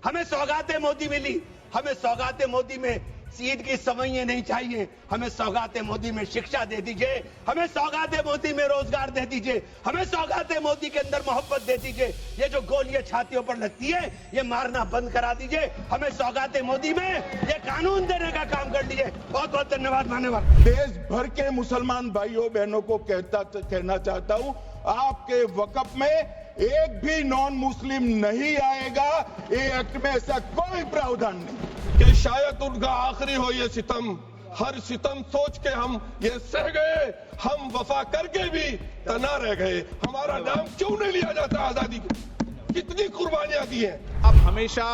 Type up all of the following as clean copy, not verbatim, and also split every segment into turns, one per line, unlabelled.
हमें सौगातें मोदी मिली, हमें सौगातें मोदी में ईद की सवैयां नहीं चाहिए, हमें सौगातें मोदी में शिक्षा दे दीजिए, हमें सौगातें मोदी में रोजगार दे दीजिए, हमें सौगातें मोदी के अंदर मोहब्बत दे दीजिए। ये जो गोलियां छातियों पर लगती है ये मारना बंद करा दीजिए, हमें सौगातें मोदी में ये कानून देने का काम कर लीजिए। बहुत बहुत धन्यवाद मान्यवर।
देश भर के मुसलमान भाइयों बहनों को कहना चाहता हूं, आपके वक्फ में एक भी नॉन मुस्लिम नहीं आएगा। ये एक्ट में ऐसा कोई प्रावधान नहीं
कि शायद उनका आखिरी हो ये सितम। हर सितम सोच के हम ये सह गए, हम वफा करके भी तना रह गए। हमारा नाम क्यों नहीं लिया जाता आजादी के? कितनी कुर्बानियां दी हैं।
आप हमेशा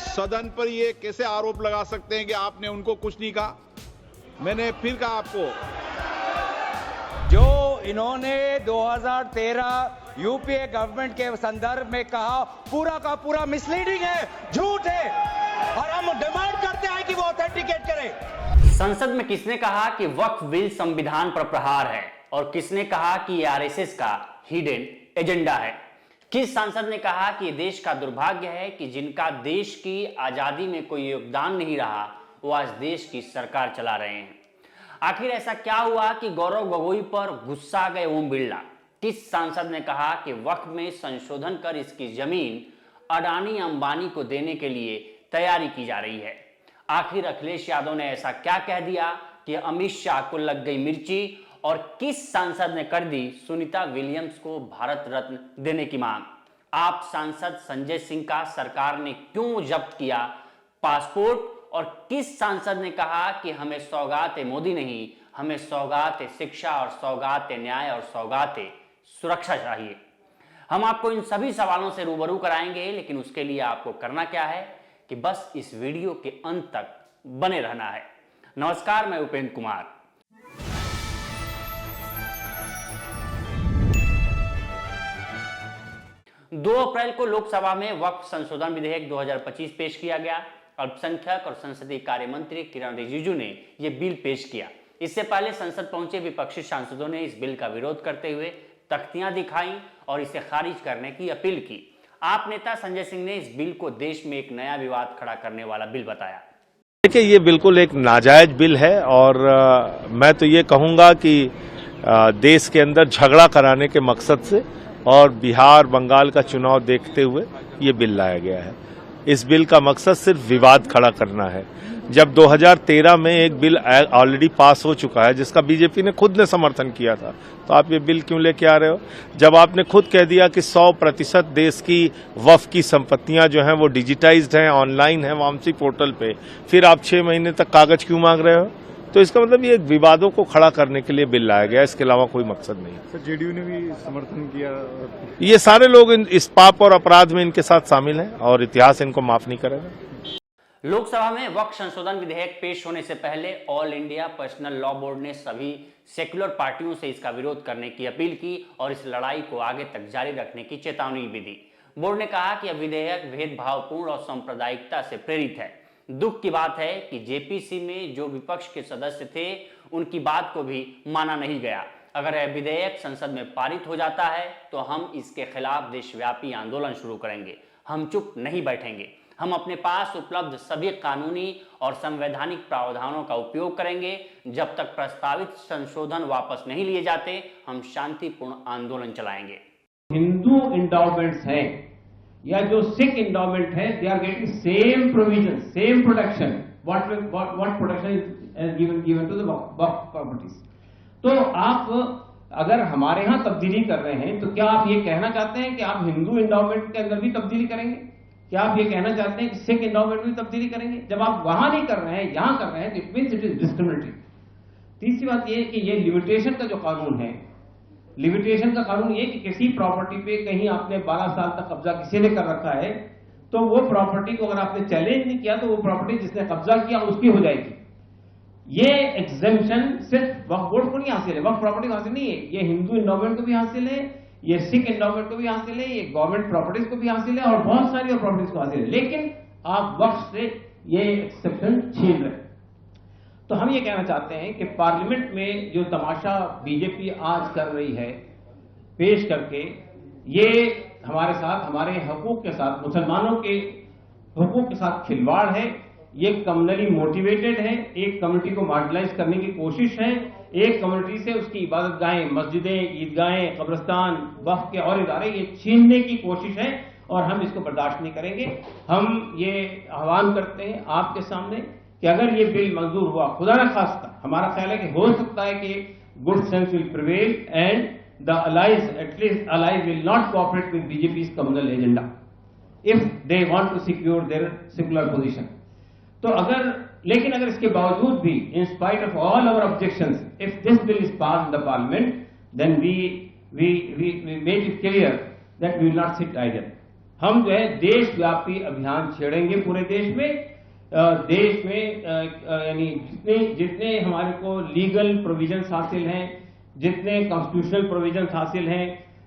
सदन पर ये कैसे आरोप लगा सकते हैं कि आपने उनको कुछ नहीं कहा? मैंने फिर कहा आपको,
जो इन्होंने 2013 यूपीए गवर्नमेंट के संदर्भ में कहा पूरा का पूरा मिसलीडिंग है, झूठ है, और हम डिमांड करते हैं कि वो ऑथेंटिकेट करें।
संसद में किसने कहा कि वक्फ बिल संविधान पर प्रहार है और किसने कहा कि ये आरएसएस का हिडन एजेंडा है? किस सांसद ने कहा कि ये देश का दुर्भाग्य है कि जिनका देश की आजादी में कोई योगदान नहीं रहा वो आज देश की सरकार चला रहे हैं? आखिर ऐसा क्या हुआ कि गौरव गोगोई पर गुस्सा गए ओम बिरला? किस सांसद ने कहा कि वक्फ में संशोधन कर इसकी जमीन अडानी अंबानी को देने के लिए तैयारी की जा रही है? आखिर अखिलेश यादव ने ऐसा क्या कह दिया कि अमित शाह को लग गई मिर्ची? और किस सांसद ने कर दी सुनीता विलियम्स को भारत रत्न देने की मांग? आप सांसद संजय सिंह का सरकार ने क्यों जब्त किया पासपोर्ट? और किस सांसद ने कहा कि हमें सौगात मोदी नहीं, हमें सौगात शिक्षा और सौगात न्याय और सौगात सुरक्षा चाहिए? हम आपको इन सभी सवालों से रूबरू कराएंगे, लेकिन उसके लिए आपको करना क्या है कि बस इस वीडियो के अंत तक बने रहना है। नमस्कार, मैं उपेंद्र कुमार। दो अप्रैल को लोकसभा में वक्फ संशोधन विधेयक 2025 पेश किया गया। अल्पसंख्यक और संसदीय कार्य मंत्री किरण रिजिजू ने यह बिल पेश किया। इससे पहले संसद पहुंचे विपक्षी सांसदों ने इस बिल का विरोध करते हुए तख्तियां दिखाई और इसे खारिज करने की अपील की। आप नेता संजय सिंह ने इस बिल को देश में एक नया विवाद खड़ा करने वाला बिल बताया।
देखिए, ये बिल्कुल एक नाजायज बिल है और मैं तो ये कहूंगा कि देश के अंदर झगड़ा कराने के मकसद से और बिहार बंगाल का चुनाव देखते हुए ये बिल लाया गया है। इस बिल का मकसद सिर्फ विवाद खड़ा करना है। जब 2013 में एक बिल ऑलरेडी पास हो चुका है जिसका बीजेपी ने खुद ने समर्थन किया था, तो आप ये बिल क्यों लेके आ रहे हो? जब आपने खुद कह दिया कि 100% देश की वक्फ की संपत्तियां जो हैं वो डिजिटाइज्ड हैं, ऑनलाइन हैं वामसी पोर्टल पे, फिर आप 6 महीने तक कागज क्यों मांग रहे हो? तो इसका मतलब ये विवादों को खड़ा करने के लिए बिल लाया गया, इसके अलावा कोई मकसद नहीं।
सर, जेडीयू ने भी समर्थन किया।
ये सारे लोग इस पाप और अपराध में इनके साथ शामिल हैं और इतिहास इनको माफ नहीं करेगा।
लोकसभा में वक्फ संशोधन विधेयक पेश होने से पहले all India personal law board ने सभी सेक्युलर पार्टियों से इसका विरोध करने की अपील की और इस लड़ाई को आगे तक जारी रखने की चेतावनी भी दी। बोर्ड ने कहा कि यह विधेयक भेदभावपूर्ण और सांप्रदायिकता से प्रेरित है। दुख की बात है कि जेपीसी में जो विपक्ष के सदस्य थे उनकी बात को भी माना नहीं गया। अगर यह विधेयक संसद में पारित हो जाता है तो हम इसके खिलाफ देशव्यापी आंदोलन शुरू करेंगे। हम चुप नहीं बैठेंगे। हम अपने पास उपलब्ध सभी कानूनी और संवैधानिक प्रावधानों का उपयोग करेंगे। जब तक प्रस्तावित संशोधन वापस नहीं लिए जाते, हम शांतिपूर्ण आंदोलन चलाएंगे।
हिंदू इंडोमेंट्स हैं या जो सिख इंडोमेंट है, they are getting same provision, same protection, what protection is given to the waqf properties. तो आप अगर हमारे यहां तब्दीली कर रहे हैं तो क्या आप ये कहना चाहते हैं कि आप हिंदू इंडोमेंट के अंदर भी तब्दीली करेंगे? क्या आप ये कहना चाहते हैं कि सिख इंडोमेंट में तब्दीली करेंगे? जब आप वहां नहीं कर रहे हैं, यहां कर रहे हैं, तो it means it is discriminatory. तीसरी बात ये कि ये लिमिटेशन का जो कानून है, लिमिटेशन का कानून ये कि किसी प्रॉपर्टी पे कहीं आपने 12 साल तक कब्जा किसी ने कर रखा है तो वो प्रॉपर्टी को अगर आपने चैलेंज नहीं किया तो वो प्रॉपर्टी जिसने कब्जा किया उसकी हो जाएगी। ये एग्जेम्पशन सिर्फ वक्फ बोर्ड को नहीं हासिल है, वक्फ प्रॉपर्टी को हासिल नहीं है, ये हिंदू इंडोमेंट को भी हासिल है, ये सिख इंडोमेंट को भी हासिल है, ये गवर्नमेंट प्रॉपर्टीज को भी हासिल है और बहुत सारी और प्रॉपर्टीज को हासिल है। लेकिन आप वक्फ से ये एक्सेप्शन छीन रहे। तो हम ये कहना चाहते हैं कि पार्लियामेंट में जो तमाशा बीजेपी आज कर रही है पेश करके, ये हमारे साथ, हमारे हकूक के साथ, मुसलमानों के हुकूक के साथ खिलवाड़ है, ये कम्युनली मोटिवेटेड है, एक कम्युनिटी को मार्जिनलाइज करने की कोशिश है, एक कम्युनिटी से उसकी इबादत गाहें, मस्जिदें, ईदगाहें, कब्रिस्तान, वक्फ के और इदारे ये छीनने की कोशिश है और हम इसको बर्दाश्त नहीं करेंगे। हम ये आह्वान करते हैं आपके सामने कि अगर ये बिल मंजूर हुआ, खुदा न खास्ता, हमारा ख्याल है कि हो सकता है कि good sense will prevail and the allies, at least allies will not cooperate with BJP's communal agenda if they want to secure their secular position. तो लेकिन अगर इसके बावजूद भी, in spite of all our objections, if this bill is passed in the parliament, then we made it clear that we will not sit idle. हम जो है देशव्यापी अभियान छेड़ेंगे पूरे देश में, यानी जितने हमारे को लीगल प्रोविजंस हासिल हैं, जितने कॉन्स्टिट्यूशनल प्रोविजंस हासिल हैं,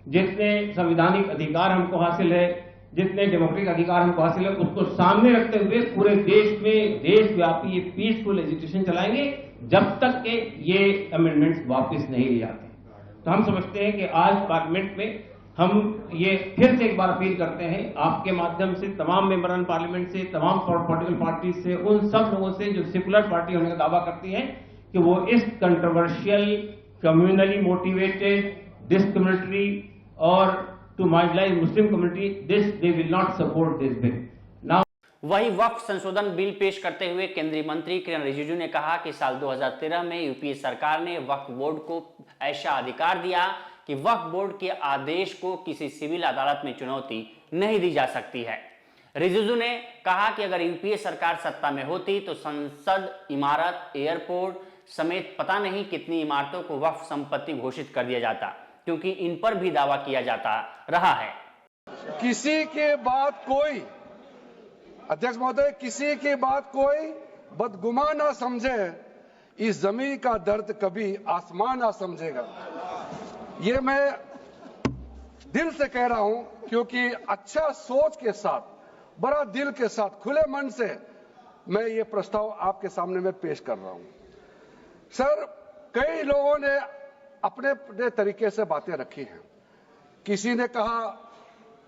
जितने संवैधानिक अधिकार हमको हासिल है, जितने डेमोक्रेटिक अधिकार हमको हासिल है, उसको सामने रखते हुए पूरे देश में देशव्यापी ये पीसफुल एजिटेशन चलाएंगे जब तक के ये अमेंडमेंट्स वापस नहीं ले जाते। तो हम समझते हैं कि आज पार्लियामेंट में हम ये फिर से एक बार अपील करते हैं आपके माध्यम से तमाम मेंबरान पार्लियामेंट से, तमाम पॉलिटिकल पार्टी से, उन सब लोगों से जो सेकुलर पार्टी होने का दावा करती हैं कि वो इस कंट्रोवर्शियल, कम्युनली मोटिवेटेड, डिस्क्रिमिनेटरी और to marginalise Muslim community, they will not support this bill.
वही वक्फ संशोधन बिल पेश करते हुए केंद्रीय मंत्री किरण रिजिजू ने कहा कि साल 2013 में यूपीए सरकार ने वक्फ बोर्ड को ऐसा अधिकार दिया कि वक्फ बोर्ड के आदेश को किसी सिविल अदालत में चुनौती नहीं दी जा सकती है। रिजिजू ने कहा कि अगर यूपीए सरकार सत्ता में होती तो संसद, इमारत, एयरपोर्ट समेत पता नहीं कितनी इमारतों को वक्फ संपत्ति घोषित कर दिया जाता, क्योंकि इन पर भी दावा किया जाता रहा है।
किसी के बात कोई, अध्यक्ष महोदय, किसी की बात कोई बदगुमा ना समझे, इस जमीन का दर्द कभी आसमान ना समझेगा। ये मैं दिल से कह रहा हूं, क्योंकि अच्छा सोच के साथ, बड़ा दिल के साथ, खुले मन से मैं ये प्रस्ताव आपके सामने में पेश कर रहा हूं। सर, कई लोगों ने अपने अपने तरीके से बातें रखी हैं। किसी ने कहा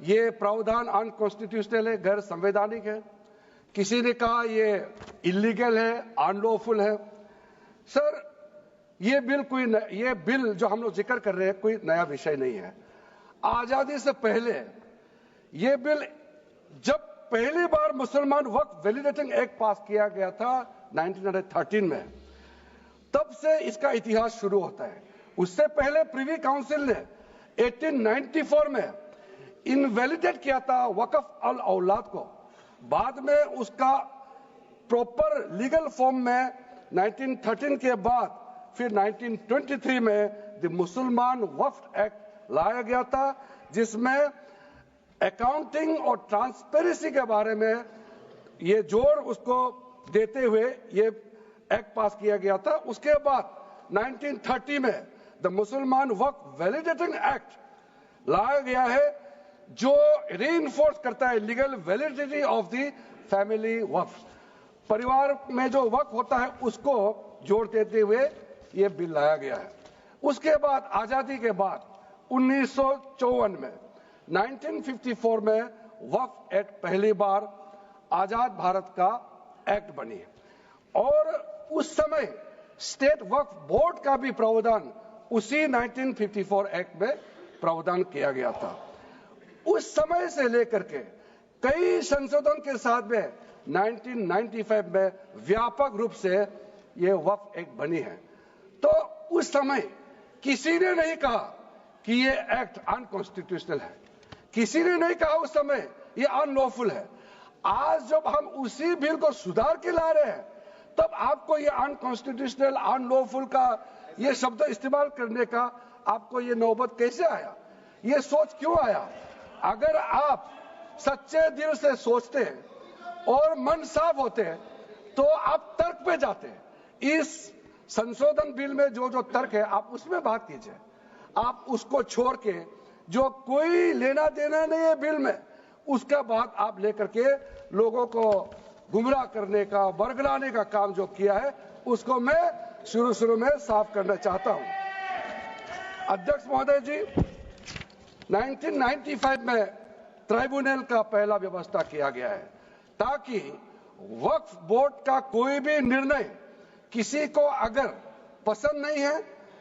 ये प्रावधान अनकॉन्स्टिट्यूशनल है, गैर संवैधानिक है। किसी ने कहा ये इलीगल है, अनलॉफुल है। सर, ये बिल जो हम लोग जिक्र कर रहे हैं कोई नया विषय नहीं है। आजादी से पहले ये बिल, जब पहली बार मुसलमान वक्फ वैलिडेटिंग एक्ट पास किया गया था 1913 में, तब से इसका इतिहास शुरू होता है। उससे पहले प्रिवी काउंसिल ने 1894 में इनवैलिडेट किया था वक्फ अल औलाद को। बाद में उसका प्रॉपर लीगल फॉर्म में 1913 के बाद फिर 1923 में द मुसलमान वक्फ एक्ट लाया गया था, जिसमें अकाउंटिंग और ट्रांसपेरेंसी के बारे में ये जोर उसको देते हुए ये एक्ट पास किया गया था। उसके बाद 1930 में द मुसलमान वक्फ वैलिडेटिंग एक्ट लाया गया है, जो रीइंफोर्स करता है legal validity of the family waqf. परिवार में जो वक्फ होता है उसको जोड़ देते हुए ये बिल लाया गया है। उसके बाद आजादी के बाद 1954 में 1954 में वक्फ एक्ट पहली बार आजाद भारत का एक्ट बनी और उस समय स्टेट वक्फ बोर्ड का भी प्रावधान उसी 1954 एक्ट में प्रावधान किया गया था। उस समय से लेकर के कई संशोधन के साथ में 1995 में व्यापक रूप से ये वक्फ एक्ट बनी है। तो उस समय किसी ने नहीं कहा कि ये एक्ट अनकॉन्स्टिट्यूशनल है, किसी ने नहीं कहा उस समय ये अनलॉफुल है। आज जब हम उसी बिल को सुधार के ला रहे हैं, तब आपको ये अनकॉन्स्टिट्यूशनल, अनलॉफुल का ये शब्द इस्तेमाल करने का आपको ये नौबत कैसे आया? ये सोच क्यों आया? अगर आप सच्चे दिल से सोचते और मन साफ होते तो आप तर्क पे जाते। इस संशोधन बिल में जो जो तर्क है आप उसमें बात कीजिए। आप उसको छोड़ के जो कोई लेना देना नहीं है बिल में, उसका बात आप लेकर के लोगों को गुमराह करने का, बरगलाने का काम जो किया है, उसको मैं शुरू में साफ करना चाहता हूं। अध्यक्ष महोदय जी, 1995 में ट्राइब्यूनल का पहला व्यवस्था किया गया है। ताकि वक्फ बोर्ड का कोई भी निर्णय किसी को अगर पसंद नहीं है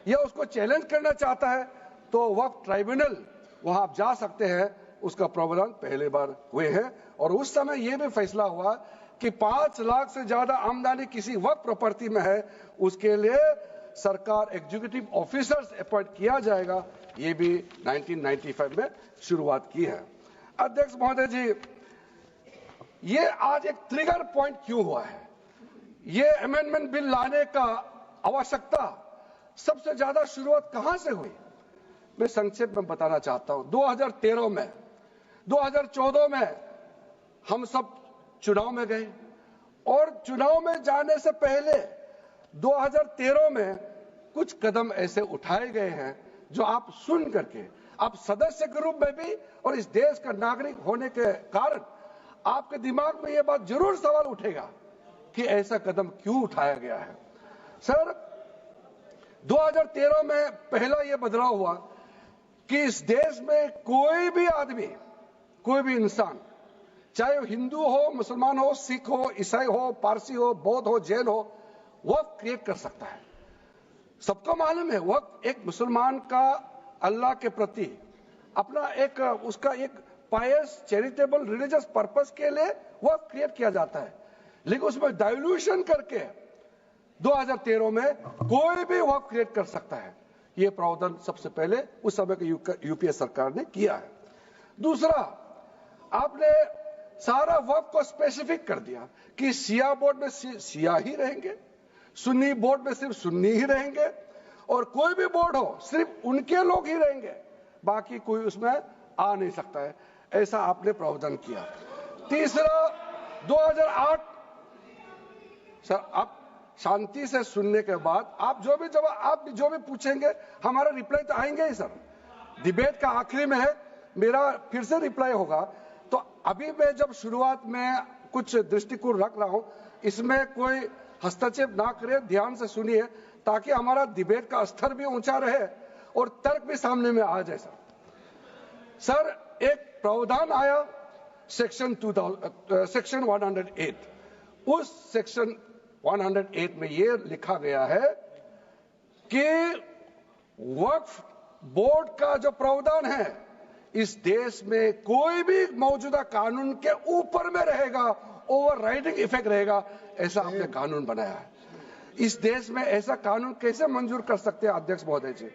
या उसको चैलेंज करना चाहता है तो वक्फ ट्राइब्यूनल वहां आप जा सकते हैं। उसका प्रावधान पहले बार हुए हैं और उस समय यह भी फैसला हुआ कि 5 लाख से ज्यादा आमदनी किसी वक्फ प्रॉपर्टी में है उसके लिए सरकार एग्जीक्यूटिव ऑफिसर्स अपॉइंट किया जाएगा। ये भी 1995 में शुरुआत की है। अध्यक्ष महोदय जी, ये आज एक ट्रिगर पॉइंट क्यों हुआ है? ये अमेंडमेंट बिल लाने का आवश्यकता सबसे ज्यादा शुरुआत कहां से हुई? मैं संक्षेप में बताना चाहता हूं। 2013 में 2014 में हम सब चुनाव में गए और चुनाव में जाने से पहले 2013 में कुछ कदम ऐसे उठाए गए हैं जो आप सुन करके, आप सदस्य के रूप में भी और इस देश का नागरिक होने के कारण आपके दिमाग में यह बात जरूर सवाल उठेगा कि ऐसा कदम क्यों उठाया गया है। सर, 2013 में पहला यह बदलाव हुआ कि इस देश में कोई भी आदमी, कोई भी इंसान, चाहे वो हिंदू हो, मुसलमान हो, सिख हो, ईसाई हो, पारसी हो, बौद्ध हो, जैन हो, वक्फ क्रिएट कर सकता है। सबको मालूम है वक्फ एक मुसलमान का अल्लाह के प्रति अपना एक उसका एक पायस चैरिटेबल रिलीजियस पर्पस के लिए वक्फ क्रिएट किया जाता है, लेकिन उसमें डाइल्यूशन करके 2013 में कोई भी वक्फ क्रिएट कर सकता है। यह प्रावधान सबसे पहले उस समय की यूपीए सरकार ने किया है। दूसरा, आपने सारा वक्फ को स्पेसिफिक कर दिया कि शिया बोर्ड में शिया ही रहेंगे, सुन्नी बोर्ड में सिर्फ सुन्नी ही रहेंगे और कोई भी बोर्ड हो सिर्फ उनके लोग ही रहेंगे, बाकी कोई उसमें आ नहीं सकता है। ऐसा आपने प्रावधान किया। तीसरा, 2008, सर आप शांति से सुनने के बाद आप जो भी जवाब, आप जो भी पूछेंगे हमारा रिप्लाई तो आएंगे ही सर। डिबेट का आखिरी में है, मेरा फिर से रिप्लाई होगा। तो अभी मैं जब शुरुआत में कुछ दृष्टिकोण रख रहा हूं, इसमें कोई हस्तक्षेप ना करे, ध्यान से सुनिए ताकि हमारा डिबेट का स्तर भी ऊंचा रहे और तर्क भी सामने में आ जाए। सर, एक प्रावधान आया सेक्शन 108। उस सेक्शन 108 में यह लिखा गया है कि वक्फ बोर्ड का जो प्रावधान है इस देश में कोई भी मौजूदा कानून के ऊपर में रहेगा, ओवरराइडिंग इफेक्ट रहेगा। ऐसा आपने कानून बनाया है। इस देश में ऐसा कानून कैसे मंजूर कर सकते हैं अध्यक्ष महोदय जी?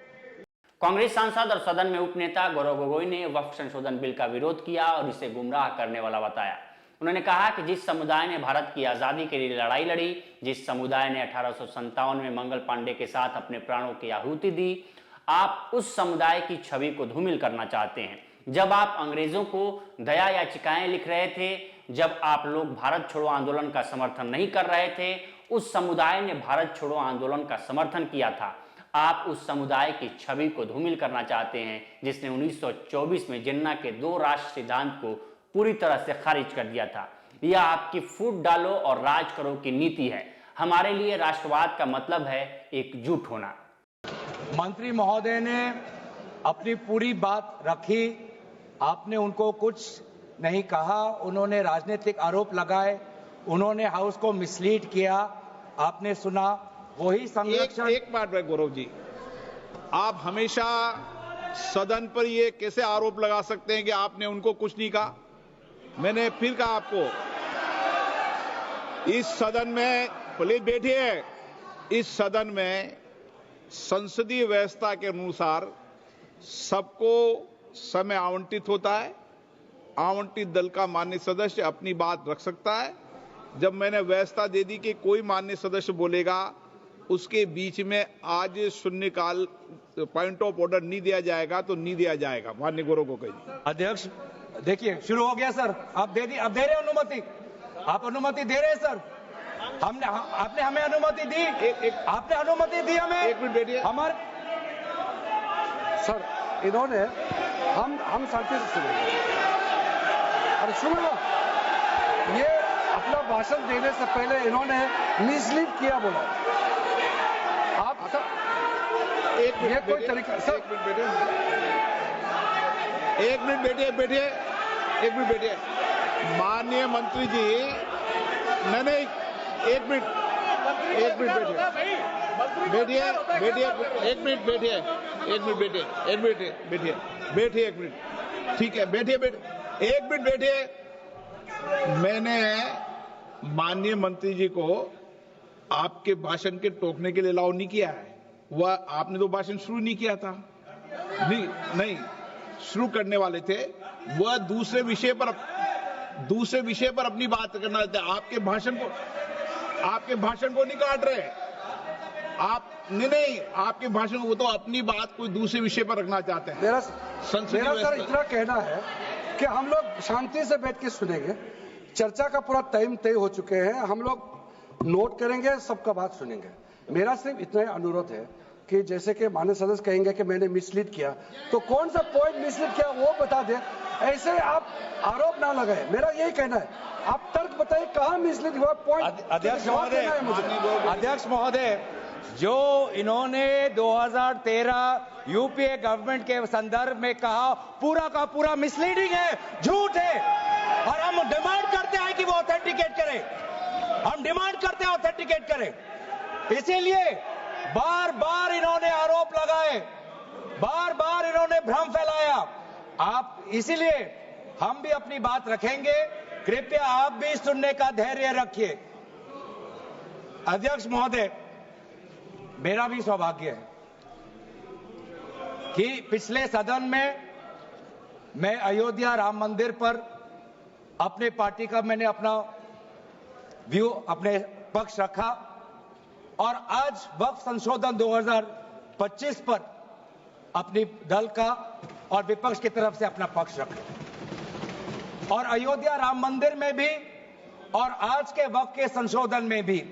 कांग्रेस सांसद और सदन में उपनेता गौरव गोगोई ने वक्फ संशोधन बिल का विरोध किया और इसे गुमराह करने वाला बताया। उन्होंने कहा कि जिस समुदाय ने भारत की आजादी के लिए लड़ाई लड़ी, जिस समुदाय ने 1857 में मंगल पांडे के साथ अपने प्राणों की आहुति दी, आप उस समुदाय की छवि को धूमिल करना चाहते हैं। जब आप अंग्रेजों को दया याचिकाएं लिख रहे थे, जब आप लोग भारत छोड़ो आंदोलन का समर्थन नहीं कर रहे थे, उस समुदाय ने भारत छोड़ो आंदोलन का समर्थन किया था। आप उस समुदाय की छवि को धूमिल करना चाहते हैं जिसने 1924 में जिन्ना के 2 राष्ट्र सिद्धांत को पूरी तरह से खारिज कर दिया था। यह आपकी फूट डालो और राज करो की नीति है। हमारे लिए राष्ट्रवाद का मतलब है एकजुट होना।
मंत्री महोदय ने अपनी पूरी बात रखी, आपने उनको कुछ नहीं कहा, उन्होंने राजनीतिक आरोप लगाए, उन्होंने हाउस को मिसलीड किया, आपने सुना। वही संरक्षण
एक बात है गौरव जी, आप हमेशा सदन पर ये कैसे आरोप लगा सकते हैं कि आपने उनको कुछ नहीं कहा? मैंने फिर कहा आपको, इस सदन में, प्लीज बैठिए, इस सदन में संसदीय व्यवस्था के अनुसार सबको समय आवंटित होता है। आवंटित दल का माननीय सदस्य अपनी बात रख सकता है। जब मैंने व्यवस्था दे दी कि कोई माननीय सदस्य बोलेगा, उसके बीच में आज शून्यकाल पॉइंट ऑफ ऑर्डर नहीं दिया जाएगा तो नहीं दिया जाएगा। माननीय गौरव को कहिए।
अध्यक्ष देखिए, शुरू हो गया सर, आप दे रहे हैं अनुमति, आप अनुमति दे रहे हैं सर। आपने हमें अनुमति दी, आपने अनुमति दी हमें।
एक मिनट बैठिए।
हमारे
सर, इन्होंने हम शांति से सुनेंगे। अरे सुनो, ये अपना भाषण देने से पहले इन्होंने मिसलीड किया बोला। आप सर, ये कोई तरीका सर?
एक मिनट बैठिए, एक मिनट बैठिए। माननीय मंत्री जी, नहीं, एक मिनट बैठिए, ठीक है, बैठिए, एक मिनट बैठिए। मैंने माननीय मंत्री जी को आपके भाषण के टोकने के लिए अलाउ नहीं किया है। वह आपने तो भाषण शुरू नहीं किया था, नहीं शुरू करने वाले थे, वह दूसरे विषय पर अपनी बात करना चाहते। आपके भाषण को नहीं काट रहे आप, नहीं आपके भाषण को, वो तो अपनी बात कोई दूसरे विषय पर रखना चाहते हैं।
मेरा सर इतना कहना है कि हम लोग शांति से बैठ के सुनेंगे। चर्चा का पूरा टाइम तय हो चुके हैं, हम लोग नोट करेंगे, सबका बात सुनेंगे। मेरा सिर्फ इतना ही अनुरोध है कि जैसे कि माननीय सदस्य कहेंगे कि मैंने मिसलीड किया, तो कौन सा पॉइंट मिसलीड किया वो बता दे, ऐसे आप आरोप ना लगाए। मेरा यही कहना है, आप तर्क बताइए कहां मिसलीड हुआ पॉइंट।
अध्यक्ष महोदय, जो इन्होंने 2013 यूपीए गवर्नमेंट के संदर्भ में कहा, पूरा का पूरा मिसलीडिंग है, झूठ है, और हम डिमांड करते हैं कि वो ऑथेंटिकेट करें, हम डिमांड करते हैं ऑथेंटिकेट करें। इसीलिए बार बार इन्होंने आरोप लगाए, बार बार इन्होंने भ्रम फैलाया। आप इसीलिए हम भी अपनी बात रखेंगे, कृपया आप भी सुनने का धैर्य रखिए। अध्यक्ष महोदय, मेरा भी सौभाग्य है कि पिछले सदन में मैं अयोध्या राम मंदिर पर अपने पार्टी का मैंने अपना व्यू, अपने पक्ष रखा, और आज वक्फ संशोधन 2025 पर अपनी दल का और विपक्ष की तरफ से अपना पक्ष रखा, और अयोध्या राम मंदिर में भी और आज के वक्फ के संशोधन में भी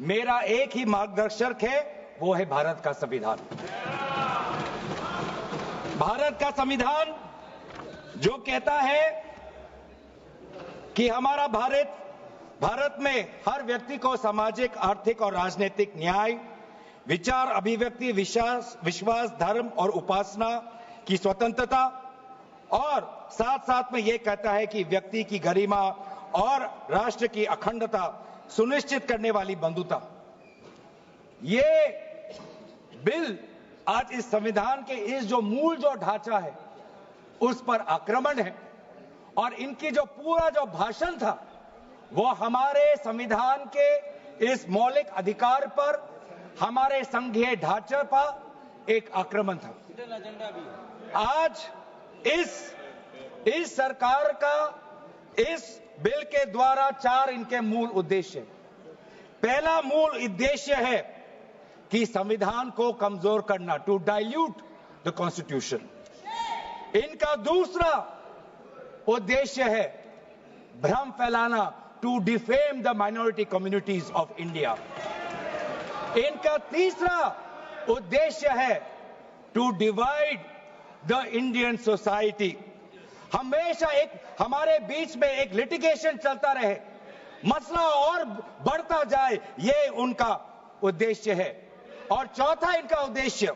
मेरा एक ही मार्गदर्शक है, वो है भारत का संविधान। भारत का संविधान जो कहता है कि हमारा भारत में हर व्यक्ति को सामाजिक, आर्थिक और राजनीतिक न्याय, विचार, अभिव्यक्ति, विश्वास, धर्म और उपासना की स्वतंत्रता, और साथ साथ में यह कहता है कि व्यक्ति की गरिमा और राष्ट्र की अखंडता सुनिश्चित करने वाली बंधुता। ये बिल आज इस संविधान के इस जो मूल जो ढांचा है उस पर आक्रमण है, और इनकी जो पूरा जो भाषण था वो हमारे संविधान के इस मौलिक अधिकार पर, हमारे संघीय ढांचे पर एक आक्रमण था। आज इस सरकार का इस बिल के द्वारा 4 इनके मूल उद्देश्य। पहला मूल उद्देश्य है कि संविधान को कमजोर करना, टू डाइल्यूट द कॉन्स्टिट्यूशन। इनका दूसरा उद्देश्य है भ्रम फैलाना, to defame the minority communities of India. इनका तीसरा उद्देश्य है to divide the Indian society. हमेशा हमारे बीच में एक लिटिगेशन चलता रहे, मसला और बढ़ता जाए, ये उनका उद्देश्य है। और चौथा इनका उद्देश्य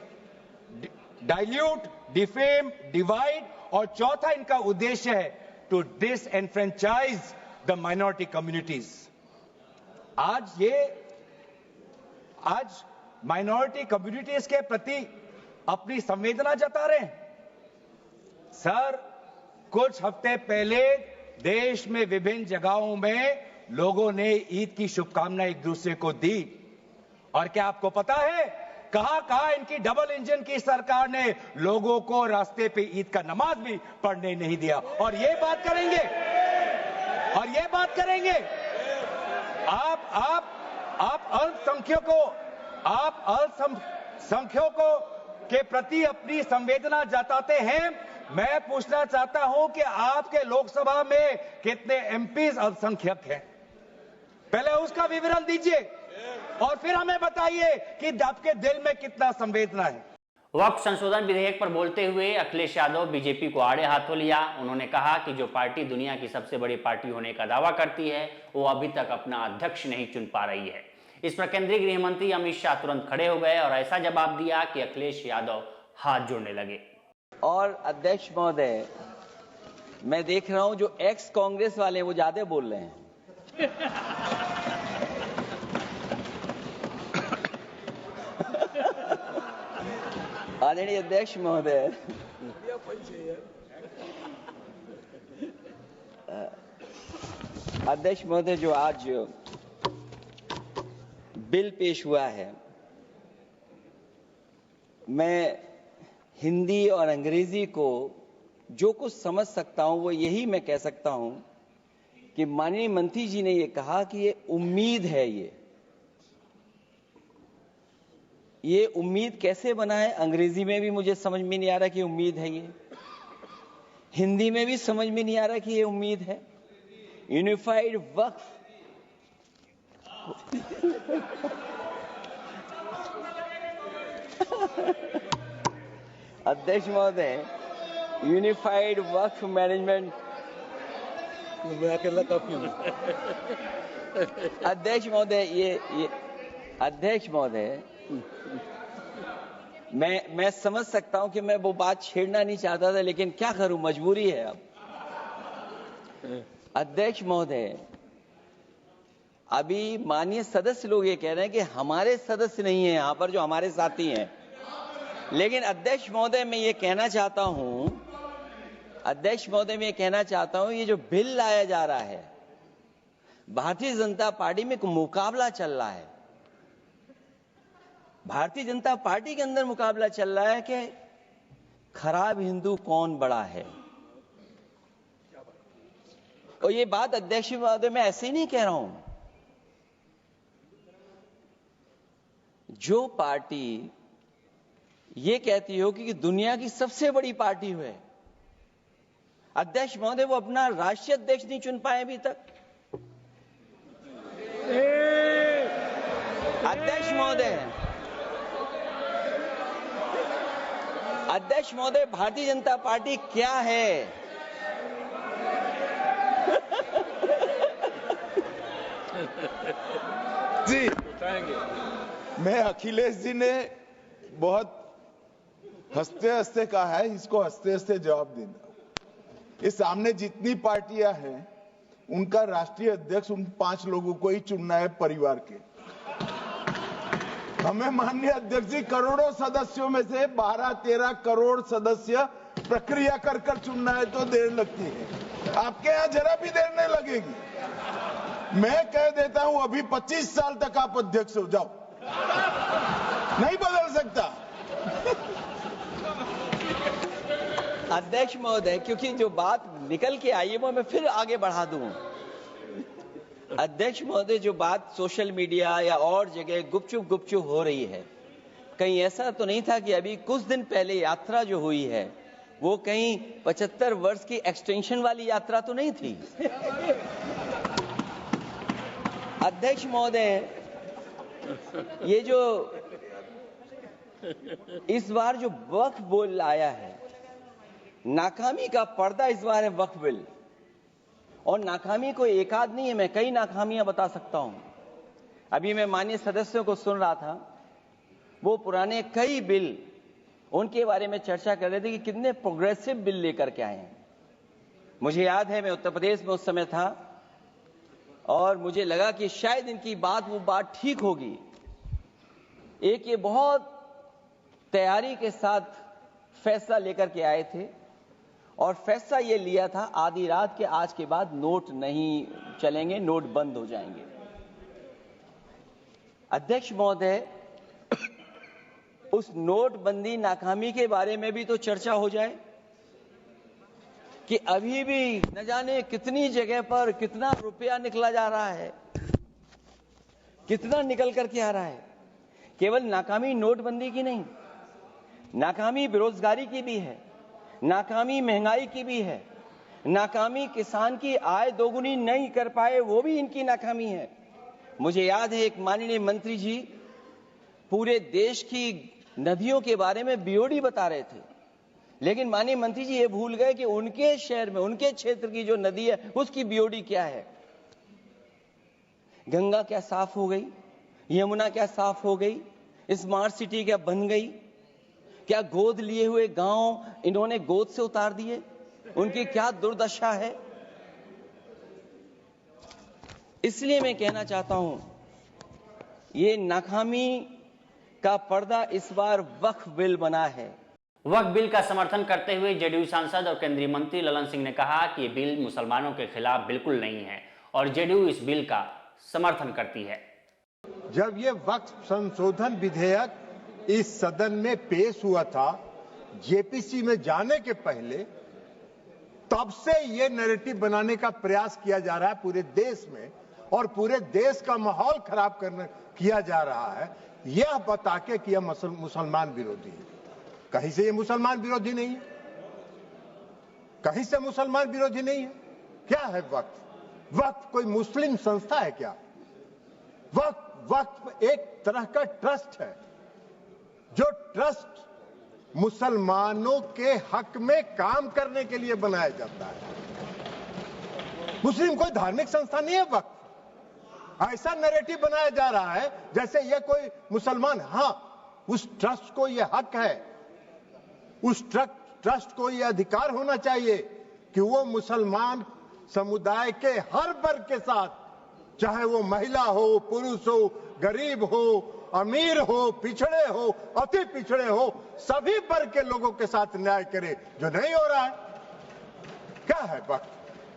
डाइल्यूट, डिफेम, डिवाइड, और चौथा इनका उद्देश्य है to disenfranchise the minority communities. आज माइनॉरिटी कम्युनिटीज के प्रति अपनी संवेदना जता रहे हैं। सर, कुछ हफ्ते पहले देश में विभिन्न जगहों में लोगों ने ईद की शुभकामनाएं एक दूसरे को दी, और क्या आपको पता है कहां इनकी डबल इंजन की सरकार ने लोगों को रास्ते पे ईद का नमाज भी पढ़ने नहीं दिया। और ये बात करेंगे आप अल्पसंख्यकों के प्रति अपनी संवेदना जताते हैं। मैं पूछना चाहता हूं कि आपके लोकसभा में कितने एमपीज अल्पसंख्यक हैं? पहले उसका विवरण दीजिए और फिर हमें बताइए कि आपके दिल में कितना संवेदना है।
वक्फ संशोधन विधेयक पर बोलते हुए अखिलेश यादव बीजेपी को आड़े हाथों लिया। उन्होंने कहा कि जो पार्टी दुनिया की सबसे बड़ी पार्टी होने का दावा करती है वो अभी तक अपना अध्यक्ष नहीं चुन पा रही है। इस पर केंद्रीय गृह मंत्री अमित शाह तुरंत खड़े हो गए और ऐसा जवाब दिया कि अखिलेश यादव हाथ जोड़ने लगे।
और अध्यक्ष महोदय,
मैं देख रहा हूं जो एक्स कांग्रेस वाले हैं वो ज्यादा बोल रहे हैं। आदरणीय अध्यक्ष महोदय, अध्यक्ष महोदय, जो आज बिल पेश हुआ है, मैं हिंदी और अंग्रेजी को जो कुछ समझ सकता हूं वो यही मैं कह सकता हूं कि माननीय मंत्री जी ने ये कहा कि ये उम्मीद है। ये उम्मीद कैसे बना है, अंग्रेजी में भी मुझे समझ में नहीं आ रहा कि उम्मीद है, ये हिंदी में भी समझ में नहीं आ रहा कि ये उम्मीद है। यूनिफाइड वक्फ अध्यक्ष महोदय, यूनिफाइड वक्फ मैनेजमेंट, अध्यक्ष महोदय, ये अध्यक्ष महोदय, मैं समझ सकता हूं कि मैं वो बात छेड़ना नहीं चाहता था, लेकिन क्या करूं, मजबूरी है अब। अध्यक्ष महोदय, अभी माननीय सदस्य लोग ये कह रहे हैं कि हमारे सदस्य नहीं है यहां पर जो हमारे साथी हैं, लेकिन अध्यक्ष महोदय मैं ये कहना चाहता हूं, अध्यक्ष महोदय मैं ये कहना चाहता हूं, ये जो बिल लाया जा रहा है, भारतीय जनता पार्टी में एक मुकाबला चल रहा है। भारतीय जनता पार्टी के अंदर मुकाबला चल रहा है कि खराब हिंदू कौन बड़ा है। और ये बात अध्यक्ष महोदय मैं ऐसे ही नहीं कह रहा हूं। जो पार्टी ये कहती हो कि दुनिया की सबसे बड़ी पार्टी है, अध्यक्ष महोदय वो अपना राष्ट्रीय अध्यक्ष नहीं चुन पाए अभी तक। अध्यक्ष महोदय, भारतीय जनता पार्टी क्या है?
जी, मैं अखिलेश जी ने बहुत हंसते हंसते कहा है, इसको हंसते हंसते जवाब देना। इस सामने जितनी पार्टियां हैं उनका राष्ट्रीय अध्यक्ष उन 5 लोगों को ही चुनना है परिवार के। हमें माननीय अध्यक्ष जी करोड़ों सदस्यों में से 12-13 करोड़ सदस्य प्रक्रिया कर कर चुनना है तो देर लगती है। आपके यहां जरा भी देर नहीं लगेगी। मैं कह देता हूं अभी 25 साल तक आप अध्यक्ष हो जाओ, नहीं बदल सकता।
अध्यक्ष महोदय, क्योंकि जो बात निकल के आई है वो मैं फिर आगे बढ़ा दूं। अध्यक्ष महोदय, जो बात सोशल मीडिया या और जगह गुपचुप हो रही है, कहीं ऐसा तो नहीं था कि अभी कुछ दिन पहले यात्रा जो हुई है वो कहीं 75 वर्ष की एक्सटेंशन वाली यात्रा तो नहीं थी। अध्यक्ष महोदय, ये जो इस बार जो वक्फ बिल आया है, नाकामी का पर्दा इस बार है वक्फ बिल। और नाकामी को एक आध नहीं है, मैं कई नाकामियां बता सकता हूं। अभी मैं माननीय सदस्यों को सुन रहा था, वो पुराने कई बिल उनके बारे में चर्चा कर रहे थे कि कितने प्रोग्रेसिव बिल लेकर के आए हैं। मुझे याद है मैं उत्तर प्रदेश में उस समय था और मुझे लगा कि शायद इनकी वो बात ठीक होगी। एक ये बहुत तैयारी के साथ फैसला लेकर के आए थे और फैसला ये लिया था आधी रात के आज के बाद नोट नहीं चलेंगे, नोट बंद हो जाएंगे। अध्यक्ष महोदय, उस नोटबंदी नाकामी के बारे में भी तो चर्चा हो जाए कि अभी भी न जाने कितनी जगह पर कितना रुपया निकला जा रहा है, कितना निकल करके आ रहा है। केवल नाकामी नोटबंदी की नहीं, नाकामी बेरोजगारी की भी है, नाकामी महंगाई की भी है, नाकामी किसान की आय दोगुनी नहीं कर पाए वो भी इनकी नाकामी है। मुझे याद है एक माननीय मंत्री जी पूरे देश की नदियों के बारे में बीओडी बता रहे थे, लेकिन माननीय मंत्री जी ये भूल गए कि उनके शहर में, उनके क्षेत्र की जो नदी है उसकी बीओडी क्या है। गंगा क्या साफ हो गई, यमुना क्या साफ हो गई, स्मार्ट सिटी क्या बन गई, क्या गोद लिए हुए गांव इन्होंने गोद से उतार दिए।
उनकी क्या दुर्दशा है। इसलिए मैं कहना चाहता हूं, ये नाकामी का पर्दा इस बार वक्फ बिल बना है।
वक्फ बिल का समर्थन करते हुए जेडीयू सांसद और केंद्रीय मंत्री ललन सिंह ने कहा कि ये बिल मुसलमानों के खिलाफ बिल्कुल नहीं है और जेडीयू इस बिल का समर्थन करती है।
जब ये वक्फ संशोधन विधेयक इस सदन में पेश हुआ था, जेपीसी में जाने के पहले, तब से ये नैरेटिव बनाने का प्रयास किया जा रहा है पूरे देश में, और पूरे देश का माहौल खराब किया जा रहा है यह बता के कि यह मुसलमान विरोधी है। कहीं से ये मुसलमान विरोधी नहीं है, कहीं से मुसलमान विरोधी नहीं है। क्या है वक्फ? वक्फ कोई मुस्लिम संस्था है क्या? वक्फ एक तरह का ट्रस्ट है, जो ट्रस्ट मुसलमानों के हक में काम करने के लिए बनाया जाता है। मुस्लिम कोई धार्मिक संस्था नहीं है वक्फ। ऐसा नैरेटिव बनाया जा रहा है जैसे ये कोई मुसलमान, हाँ उस ट्रस्ट को ये हक है, उस ट्रस्ट को ये अधिकार होना चाहिए कि वो मुसलमान समुदाय के हर वर्ग के साथ, चाहे वो महिला हो, पुरुष हो, गरीब हो, अमीर हो, पिछड़े हो, अति पिछड़े हो, सभी वर्ग के लोगों के साथ न्याय करे, जो नहीं हो रहा है। क्या है वक्फ?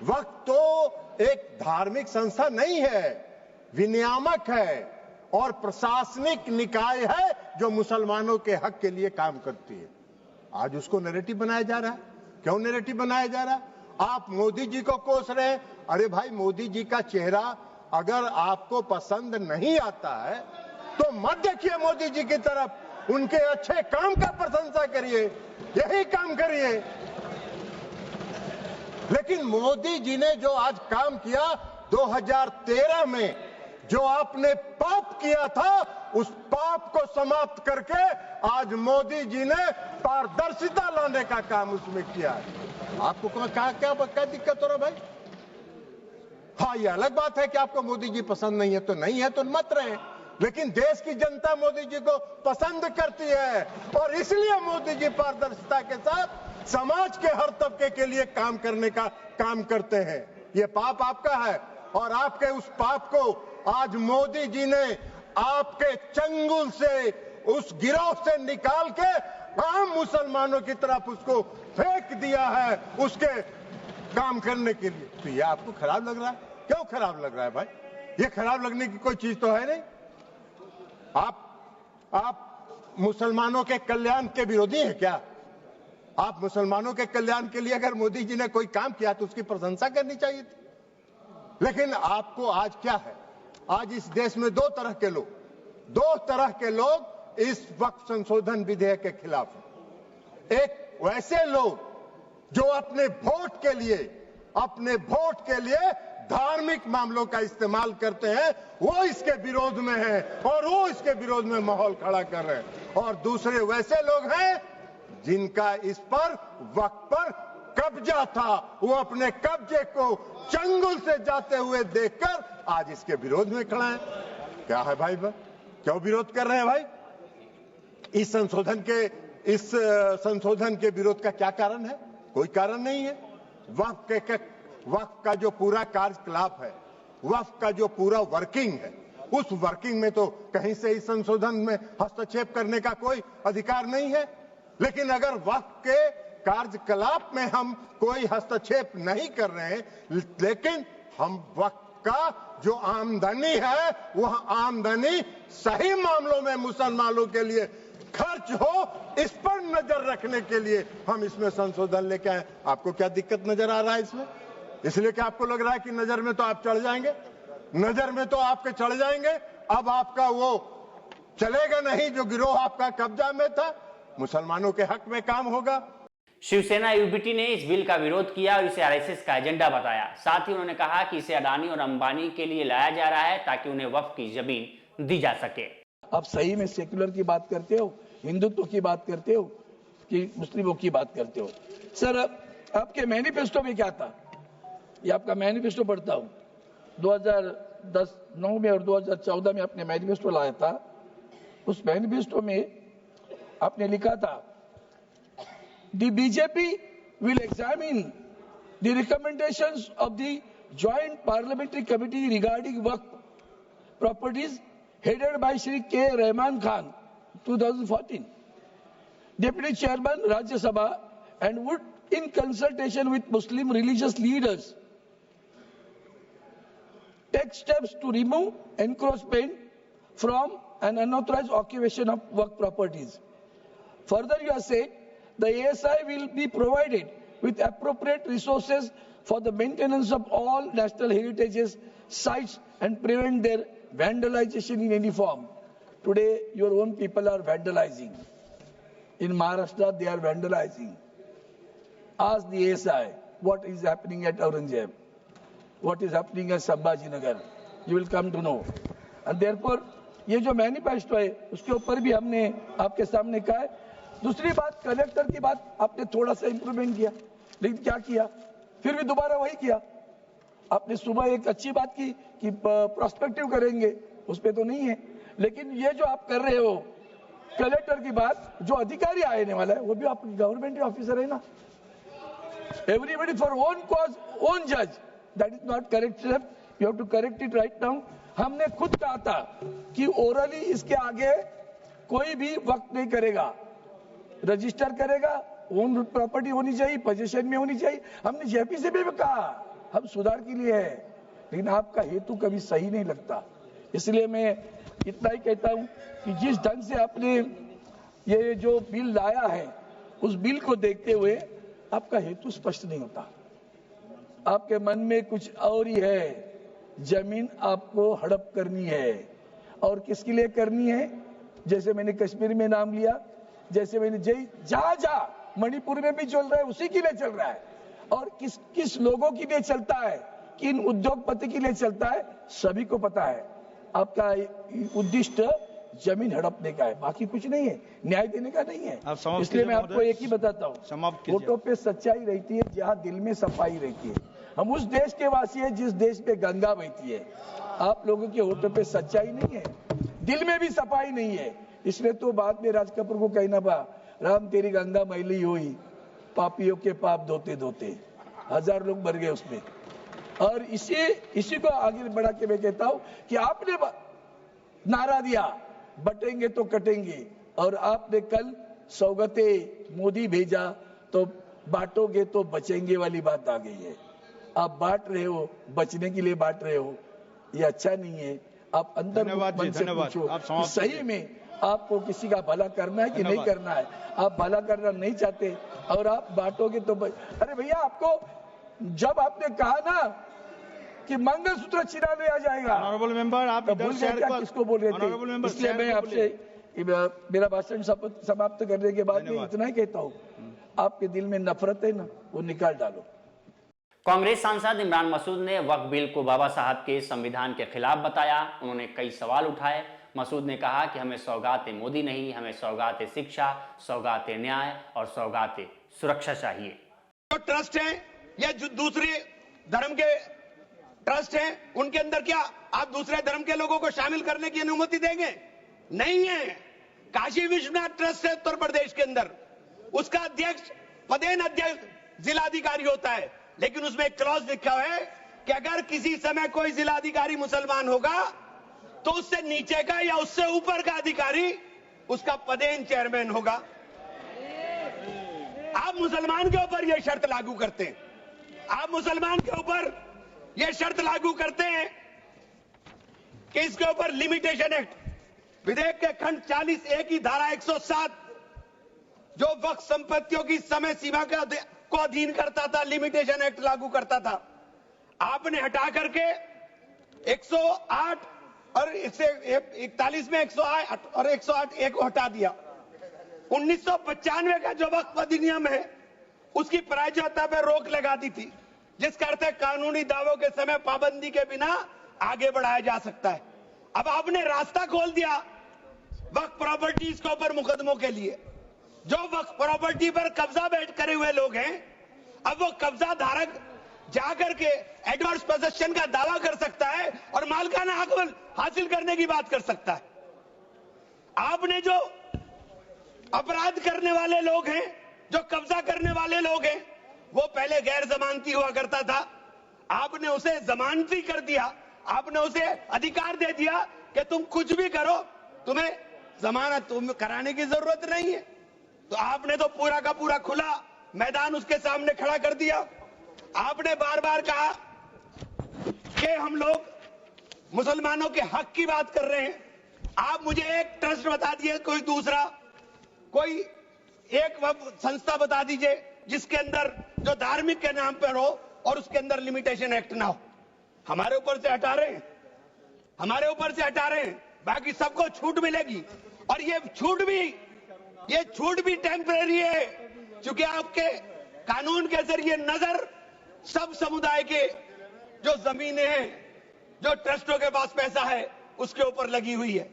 वक्फ तो एक धार्मिक संस्था नहीं है, विनियामक है और प्रशासनिक निकाय है जो मुसलमानों के हक के लिए काम करती है। आज उसको नैरेटिव बनाया जा रहा है। क्यों नैरेटिव बनाया जा रहा है? आप मोदी जी को कोस रहे हैं। अरे भाई, मोदी जी का चेहरा अगर आपको पसंद नहीं आता है तो मत देखिए मोदी जी की तरफ, उनके अच्छे काम का प्रशंसा करिए, यही काम करिए। लेकिन मोदी जी ने जो आज काम किया 2013 में, जो आपने पाप किया था, उस पाप को समाप्त करके आज मोदी जी ने पारदर्शिता लाने का काम उसमें किया है। आपको क्या दिक्कत हो रहा भाई? हाँ, ये अलग बात है कि आपको मोदी जी पसंद नहीं है तो नहीं है तो मत रहे, लेकिन देश की जनता मोदी जी को पसंद करती है और इसलिए मोदी जी पारदर्शिता के साथ समाज के हर तबके के लिए काम करने का काम करते हैं। ये पाप आपका है और आपके उस पाप को आज मोदी जी ने आपके चंगुल से, उस गिरोह से निकाल के आम मुसलमानों की तरफ उसको फेंक दिया है उसके काम करने के लिए। तो ये आपको खराब लग रहा है? क्यों खराब लग रहा है भाई? ये खराब लगने की कोई चीज तो है नहीं। आप मुसलमानों के कल्याण के विरोधी हैं क्या? आप मुसलमानों के कल्याण के लिए अगर मोदी जी ने कोई काम किया तो उसकी प्रशंसा करनी चाहिए थी। लेकिन आपको आज क्या है? आज इस देश में दो तरह के लोग इस वक्फ संशोधन विधेयक के खिलाफ हैं। एक वैसे लोग जो अपने वोट के लिए धार्मिक मामलों का इस्तेमाल करते हैं, वो इसके विरोध में है और वो इसके विरोध में माहौल खड़ा कर रहे हैं। और दूसरे वैसे लोग हैं जिनका इस पर वक्फ पर कब्जा था, वो अपने कब्जे को चंगुल से जाते हुए देखकर आज इसके विरोध में खड़ा है। क्या है भाई? क्यों विरोध कर रहे हैं भाई? इस संशोधन के विरोध का क्या कारण है? कोई कारण नहीं है। वक्फ का जो पूरा कार्यकलाप है, वक्फ का जो पूरा वर्किंग है, उस वर्किंग में तो कहीं से इस संशोधन में हस्तक्षेप करने का कोई अधिकार नहीं है। लेकिन अगर वक्फ के कार्यकलाप में हम कोई हस्तक्षेप नहीं कर रहे हैं, लेकिन हम वक्फ का जो आमदनी है वह आमदनी सही मामलों में मुसलमानों के लिए खर्च हो, इस पर नजर रखने के लिए हम इसमें संशोधन लेके आए। आपको क्या दिक्कत नजर आ रहा है इसमें? इसलिए कि आपको लग रहा है कि नजर में तो आप चढ़ जाएंगे, नजर में तो आपके चढ़ जाएंगे, अब आपका वो चलेगा नहीं जो गिरोह आपका कब्जा में था, मुसलमानों के हक में काम होगा।
शिवसेना यूबीटी ने इस बिल का विरोध किया और इसे आरएसएस का एजेंडा बताया। साथ ही उन्होंने कहा कि इसे अडानी और अंबानी के लिए लाया जा रहा है ताकि उन्हें वक्फ की जमीन दी जा सके।
आप सही में सेक्युलर की बात करते हो, हिंदुत्व की बात करते हो कि मुस्लिमों की बात करते हो? सर, आपके मैनिफेस्टो में क्या था? ये आपका मैनिफेस्टो पढ़ता हूं, 2010-9 में और 2014 में आपने मैनिफेस्टो लाया था। उस मैनिफेस्टो में आपने लिखा था, the BJP will examine the recommendations of the Joint Parliamentary Committee regarding Waqf properties headed by Shri K. Rahman Khan, 2014, Deputy Chairman Rajya Sabha, and would, in consultation with Muslim religious leaders, take steps to remove encroachment from an unauthorized occupation of Waqf properties. Further, you have said the ASI will be provided with appropriate resources for the maintenance of all national heritage sites and prevent their vandalization in any form. Today, your own people are vandalizing. In Maharashtra, they are vandalizing. Ask the ASI what is happening at Aurangzeb, what is happening at Sambhajinagar. You will come to know. And therefore, ये जो manifesto है उसके ऊपर भी हमने आपके सामने कहा है. दूसरी बात, कलेक्टर की बात आपने थोड़ा सा इंप्रूवमेंट किया, लेकिन क्या किया? फिर भी दोबारा वही किया. आपने सुबह एक अच्छी बात की कि प्रोस्पेक्टिव करेंगे, उस पे तो नहीं है. लेकिन ये जो आप कर रहे हो कलेक्टर की बात, जो अधिकारी आने वाला है वो भी आप गवर्नमेंट ऑफिसर है ना. Everybody for own cause own जज, that is not correct. You have to correct it right now. हमने खुद कहा था कि ओरली इसके आगे कोई भी वक्त नहीं करेगा, रजिस्टर करेगा, ओन प्रॉपर्टी होनी चाहिए, पोजीशन में होनी चाहिए. हमने जेपी से भी कहा हम सुधार के लिए है, लेकिन आपका हेतु कभी सही नहीं लगता. इसलिए मैं इतना ही कहता हूं कि जिस ढंग से आपने ये जो बिल लाया है उस बिल को देखते हुए आपका हेतु स्पष्ट नहीं होता. आपके मन में कुछ और ही है. जमीन आपको हड़प करनी है, और किसके लिए करनी है? जैसे मैंने कश्मीर में नाम लिया, जैसे मैंने जहां मणिपुर में भी चल रहा है उसी के लिए चल रहा है. और किस लोगों के लिए चलता है, किन उद्योगपति के लिए चलता है, सभी को पता है. आपका उद्देश्य जमीन हड़पने का है, बाकी कुछ नहीं है, न्याय देने का नहीं है. इसलिए मैं आपको एक ही बताता हूँ, वोटों पे सच्चाई रहती है जहाँ दिल में सफाई रहती है. हम उस देश के वासी हैं जिस देश में गंगा बहती है. आप लोगों के होठों पे सच्चाई नहीं है, दिल में भी सफाई नहीं है. इसलिए तो बाद में राज कपूर को कहना पा, राम तेरी गंगा मैली हुई, पापियों के पाप धोते धोते. 1000 लोग मर गए उसमें. और इसी को आगे बढ़ा के मैं कहता हूं कि आपने नारा दिया बटेंगे तो कटेंगे, और आपने कल सौगते मोदी भेजा तो बांटोगे तो बचेंगे वाली बात आ गई है. आप बांट रहे हो, बचने के लिए बांट रहे हो, ये अच्छा नहीं है. आप अंदर मन से पूछो कि सही में आपको किसी का भला करना है कि नहीं करना है. आप भला करना नहीं चाहते और आप बांटोगे तो अरे भैया, आपको जब आपने कहा ना कि मंगलसूत्र छिना लिया जाएगा, ऑनरेबल मेंबर आप किसको बोल रहे थे? इसलिए मैं आपसे मेरा भाषण समाप्त करने के बाद में इतना ही कहता हूँ, आपके दिल में नफरत है ना, वो निकाल डालो.
कांग्रेस सांसद इमरान मसूद ने वक्फ बिल को बाबा साहब के संविधान के खिलाफ बताया. उन्होंने कई सवाल उठाए. मसूद ने कहा कि हमें सौगात मोदी नहीं, हमें सौगात शिक्षा, सौगात न्याय और सौगात सुरक्षा चाहिए.
जो ट्रस्ट है या जो दूसरे धर्म के ट्रस्ट हैं, उनके अंदर क्या आप दूसरे धर्म के लोगों को शामिल करने की अनुमति देंगे? नहीं है. काशी विश्वनाथ ट्रस्ट है उत्तर प्रदेश के अंदर, उसका अध्यक्ष पदेन अध्यक्ष जिलाधिकारी होता है, लेकिन उसमें एक क्लॉज लिखा है कि अगर किसी समय कोई जिलाधिकारी मुसलमान होगा तो उससे नीचे का या उससे ऊपर का अधिकारी उसका पदेन चेयरमैन होगा. आप मुसलमान के ऊपर यह शर्त लागू करते हैं, आप मुसलमान के ऊपर यह शर्त लागू करते हैं कि इसके ऊपर लिमिटेशन एक्ट, विधेयक के खंड 40A की धारा 107 जो वक्फ संपत्तियों की समय सीमा को अधीन करता था, लिमिटेशन एक्ट लागू करता था, आपने हटा करके 108 और 41 में 108 और 108 एक को हटा दिया. 1995 का जो वक्फ अधिनियम है उसकी प्रायज्यता पर रोक लगा दी थी, जिसका अर्थ है कानूनी दावों के समय पाबंदी के बिना आगे बढ़ाया जा सकता है. अब आपने रास्ता खोल दिया वक्फ प्रॉपर्टीज के ऊपर मुकदमों के लिए. जो वक्फ प्रॉपर्टी पर कब्जा बैठ करे हुए लोग हैं, अब वो कब्जा धारक जाकर के एडवर्स पोजेशन का दावा कर सकता है और मालिकाना हक हासिल करने की बात कर सकता है. आपने जो अपराध करने वाले लोग हैं, जो कब्जा करने वाले लोग हैं, वो पहले गैर जमानती हुआ करता था, आपने उसे जमानती कर दिया, आपने उसे अधिकार दे दिया कि तुम कुछ भी करो, तुम्हें जमानत तुम कराने की जरूरत नहीं है। तो आपने तो पूरा का पूरा खुला मैदान उसके सामने खड़ा कर दिया। आपने बार बार कहा कि हम लोग मुसलमानों के हक की बात कर रहे हैं। आप मुझे एक ट्रस्ट बता दीजिए, कोई दूसरा, कोई एक संस्था बता दीजिए जिसके अंदर जो धार्मिक के नाम पर हो और उसके अंदर लिमिटेशन एक्ट ना हो। हमारे ऊपर से हटा रहे हैं, हमारे ऊपर से हटा रहे हैं, बाकी सबको छूट मिलेगी। और ये छूट भी टेम्परेरी है, क्योंकि आपके कानून के जरिए नजर सब समुदाय के जो जमीनें हैं, जो ट्रस्टों के पास पैसा है, उसके ऊपर लगी हुई है।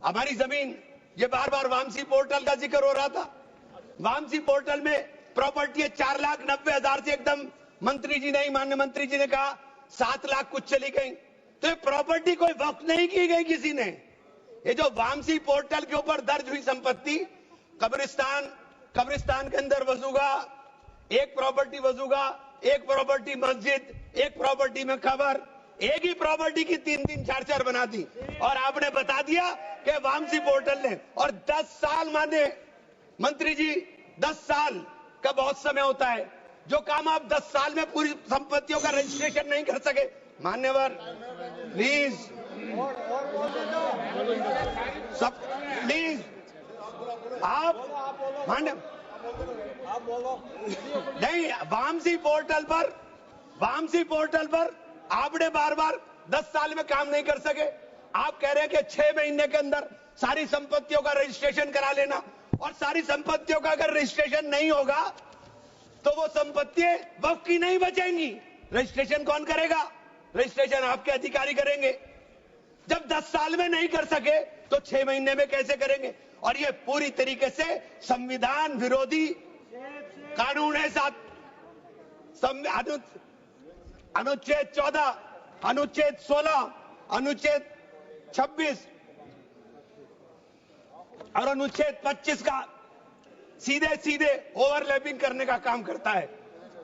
हमारी जमीन, ये बार बार वामसी पोर्टल का जिक्र हो रहा था। वामसी पोर्टल में प्रॉपर्टी 4,90,000 से एकदम मंत्री जी ने, माननीय मंत्री जी ने कहा 7 लाख कुछ चली गई। तो ये प्रॉपर्टी कोई वक्त नहीं की गई किसी ने। ये जो वामसी पोर्टल के ऊपर दर्ज हुई संपत्ति, कब्रिस्तान के अंदर वसूगा, एक प्रॉपर्टी वसूगा, एक प्रॉपर्टी मस्जिद, एक प्रॉपर्टी में कब्र, एक ही प्रॉपर्टी की 3-3, 4-4 बना दी। और आपने बता दिया कि वामसी पोर्टल ने, और 10 साल माने मंत्री जी, 10 साल का बहुत समय होता है। जो काम आप 10 साल में पूरी संपत्तियों का रजिस्ट्रेशन नहीं कर सके, मान्यवर प्लीज आप मान्य नहीं, वामसी पोर्टल पर आपने बार बार 10 साल में काम नहीं कर सके। आप कह रहे हैं कि 6 महीने के अंदर सारी संपत्तियों का रजिस्ट्रेशन करा लेना, और सारी संपत्तियों का अगर रजिस्ट्रेशन नहीं होगा तो वो संपत्तियां वक्फ की नहीं बचेंगी। रजिस्ट्रेशन कौन करेगा? रजिस्ट्रेशन आपके अधिकारी करेंगे। जब 10 साल में नहीं कर सके तो 6 महीने में कैसे करेंगे? और ये पूरी तरीके से संविधान विरोधी कानून है। अनुच्छेद 14, अनुच्छेद 16, अनुच्छेद 26 और अनुच्छेद 25 का सीधे ओवरलैपिंग करने का काम करता है।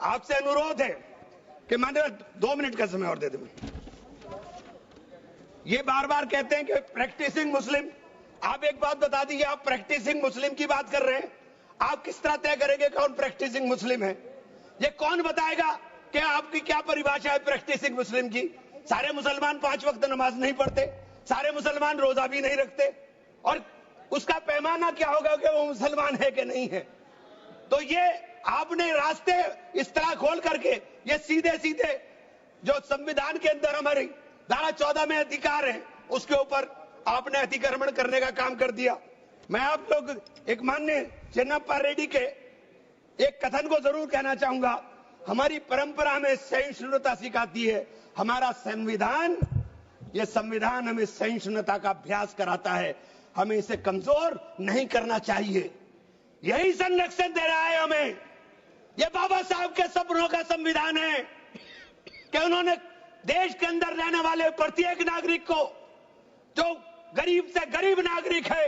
आपसे अनुरोध है कि माननीय 2 मिनट का समय और दे दें। ये बार बार कहते हैं कि प्रैक्टिसिंग मुस्लिम। आप एक बात बता दीजिए, आप प्रैक्टिसिंग मुस्लिम की बात कर रहे हैं, आप किस तरह तय करेंगे कौन प्रैक्टिसिंग मुस्लिम है? ये कौन बताएगा कि आपकी क्या परिभाषा है प्रैक्टिसिंग मुस्लिम की? सारे मुसलमान 5 वक्त नमाज नहीं पढ़ते, सारे मुसलमान रोजा भी नहीं रखते, और उसका पैमाना क्या होगा कि वो मुसलमान है कि नहीं है? तो ये आपने रास्ते इस तरह खोल करके ये सीधे जो संविधान के अंदर हमारी धारा 14 में अधिकार है, उसके ऊपर आपने अतिक्रमण करने का काम कर दिया। मैं आप लोग एक माननीय चेन्नप्पा रेड्डी के एक कथन को जरूर कहना चाहूंगा। हमारी परंपरा हमें सहिष्णुता सिखाती है, हमारा संविधान, ये संविधान हमें सहिष्णुता का अभ्यास कराता है। हमें इसे कमजोर नहीं करना चाहिए, यही संरक्षण दे रहा है हमें। ये बाबा साहब के सपनों का संविधान है कि उन्होंने देश के अंदर रहने वाले प्रत्येक नागरिक को, जो गरीब से गरीब नागरिक है,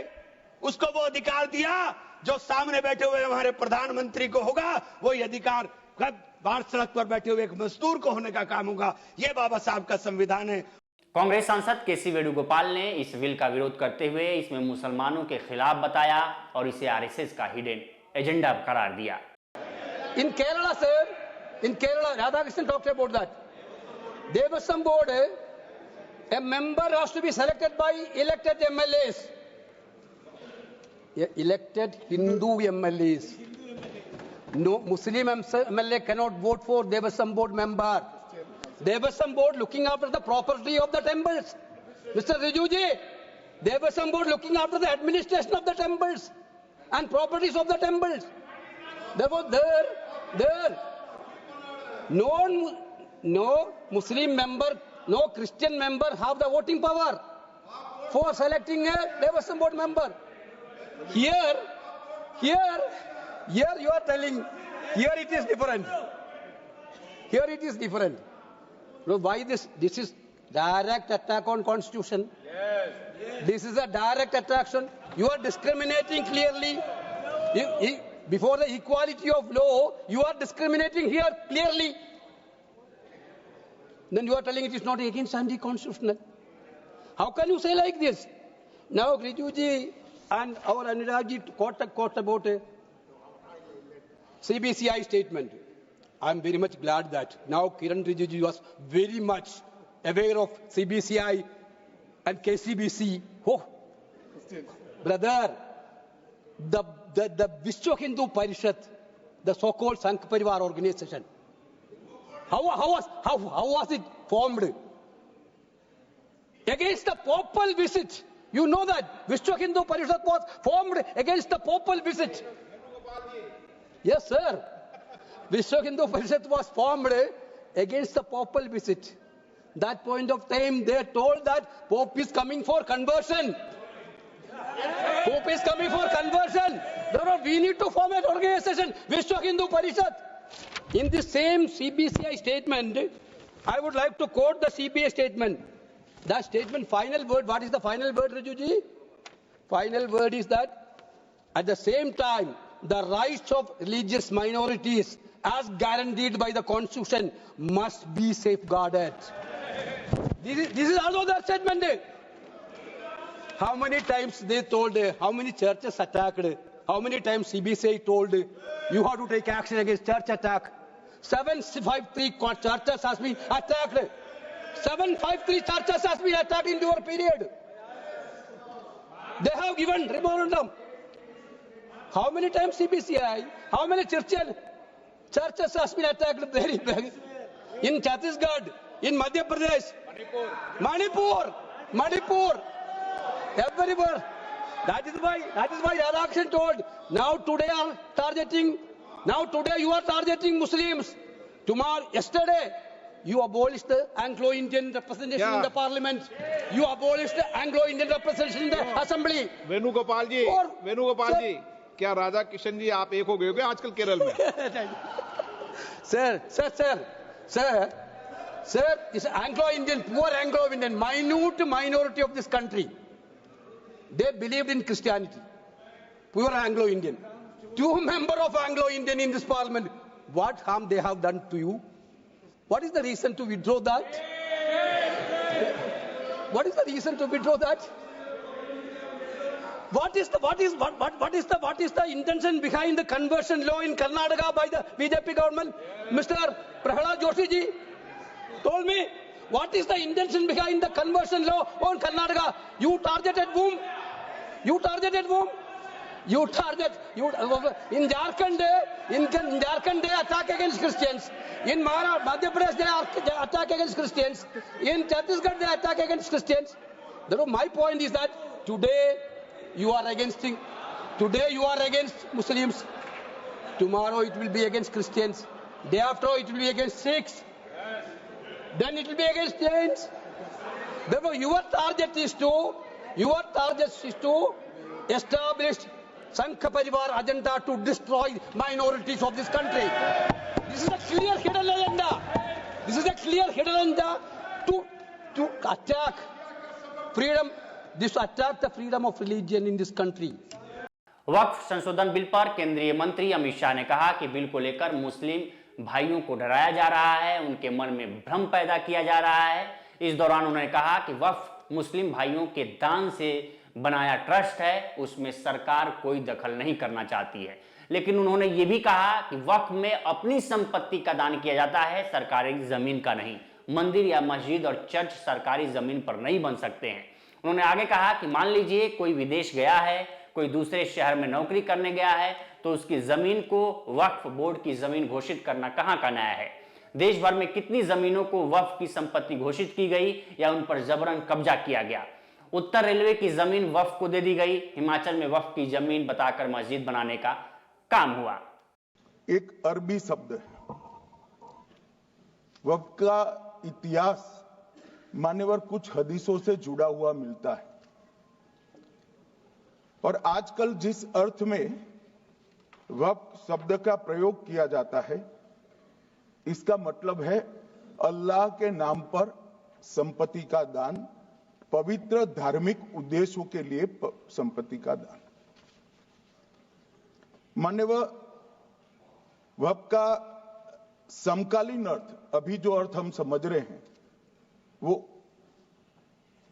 उसको वो अधिकार दिया जो सामने बैठे हुए हमारे प्रधानमंत्री को होगा, वो ये अधिकार बाहर सड़क पर बैठे हुए एक मजदूर को होने का काम होगा। ये बाबा साहब का संविधान है।
कांग्रेस सांसद केसी वेणुगोपाल ने इस बिल का विरोध करते हुए इसमें मुसलमानों के खिलाफ बताया और इसे आरएसएस का हिडन एजेंडा करार दिया।
In Kerala, sir, in Kerala, Radhakrishnan talked about that. Devasam board, a member has to be selected by elected MLAs. Elected Hindu MLAs. No Muslim MLA cannot vote for Devasam board member. Devasam board looking after the property of the temples. Mr. Rijuji, Devasam board looking after the administration of the temples and properties of the temples. Therefore, there, no Muslim member, no Christian member have the voting power for selecting a Devasam board member. Here you are telling, here it is different. Here it is different. So why this? This is direct attack on constitution. This is a direct attack. You are discriminating clearly. before the equality of law, you are discriminating here clearly. Then you are telling it is not against anti-constitutional. How can you say like this? Now, Rijuji and our Anuragji quote about a CBCI statement. I am very much glad that now Kiran Rijiju was very much aware of CBCI and KCBC. Oh, brother, the Vishwa Hindu Parishad, the so-called Sangh Parivar organization, how was it formed? Against the papal visit. You know that Vishwa Hindu Parishad was formed against the papal visit. Yes, sir. Vishwa Hindu Parishad was formed against the papal visit. That point of time, they told that Pope is coming for conversion. Pope is coming for conversion. Therefore, we need to form an organization, Vishwa Hindu Parishad. In the same CBCI statement, I would like to quote the CBCI statement. That statement, final word, what is the final word, Rijuji? Final word is that at the same time, the rights of religious minorities as guaranteed by the Constitution must be safeguarded. This is also the statement. How many times they told, how many churches attacked, how many times CBCI told you have to take action against church attack. 753 churches has been attacked. 753 churches has been attacked in your period. They have given memorandum. How many times CBCI, how many churches has been attacked in Chhattisgarh, in Madhya Pradesh, Manipur, everywhere. That is why Radhakrishnan told, now today you are targeting Muslims. Yesterday, you abolished the Anglo-Indian representation in the parliament. You abolished the Anglo-Indian representation in the assembly.
Venugopal जी, क्या राधा किशन जी आप एक हो गए होगे आजकल केरल में?
Sir, this Anglo-Indian, poor Anglo-Indian, minute minority of this country, they believed in Christianity. Poor Anglo-Indian. 2 members of Anglo-Indian in this parliament. What harm they have done to you? What is the reason to withdraw that? What is the reason to withdraw that? What is the intention behind the conversion law in Karnataka by the BJP government? Mr. Prahalad Joshi ji told me, what is the intention behind the conversion law on Karnataka? You targeted whom? In Jharkhand, they attack against Christians. In Madhya Pradesh, they attack against Christians. In Chhattisgarh, they attack against Christians. Therefore, my point is that today you are against Muslims. Tomorrow it will be against Christians. Day after it will be against Sikhs. Then it will be against Jains. Therefore, your target is to establish Sangh Parivar agenda to destroy minorities of this country. This is a clear hidden agenda. To attack freedom. This attack the freedom of religion in this country.
वक्फ संशोधन bill पर केंद्रीय मंत्री अमित शाह ने कहा कि bill को लेकर मुस्लिम भाइयों को डराया जा रहा है, उनके मन में भ्रम पैदा किया जा रहा है। इस दौरान उन्होंने कहा कि वक्फ मुस्लिम भाइयों के दान से बनाया ट्रस्ट है, उसमें सरकार कोई दखल नहीं करना चाहती है। लेकिन उन्होंने ये भी कहा कि वक्फ में अपनी संपत्ति का दान किया जाता है, सरकारी जमीन का नहीं। मंदिर या मस्जिद और चर्च सरकारी जमीन पर नहीं बन सकते हैं। उन्होंने आगे कहा कि मान लीजिए कोई विदेश गया है, कोई दूसरे शहर में नौकरी करने गया है, तो उसकी जमीन को वक्फ बोर्ड की जमीन घोषित करना कहां का न्याय है? देश भर में कितनी जमीनों को वक्फ की संपत्ति घोषित की गई या उन पर जबरन कब्जा किया गया? उत्तर रेलवे की जमीन वक्फ को दे दी गई, हिमाचल में वक्फ की जमीन बताकर मस्जिद बनाने का काम हुआ।
एक अरबी शब्द है, वक्फ का इतिहास मान्यवर कुछ हदीसों से जुड़ा हुआ मिलता है और आजकल जिस अर्थ में वक्फ शब्द का प्रयोग किया जाता है, इसका मतलब है अल्लाह के नाम पर संपत्ति का दान, पवित्र धार्मिक उद्देश्यों के लिए संपत्ति का दान। मान्यवर, वक्फ का समकालीन अर्थ, अभी जो अर्थ हम समझ रहे हैं, वो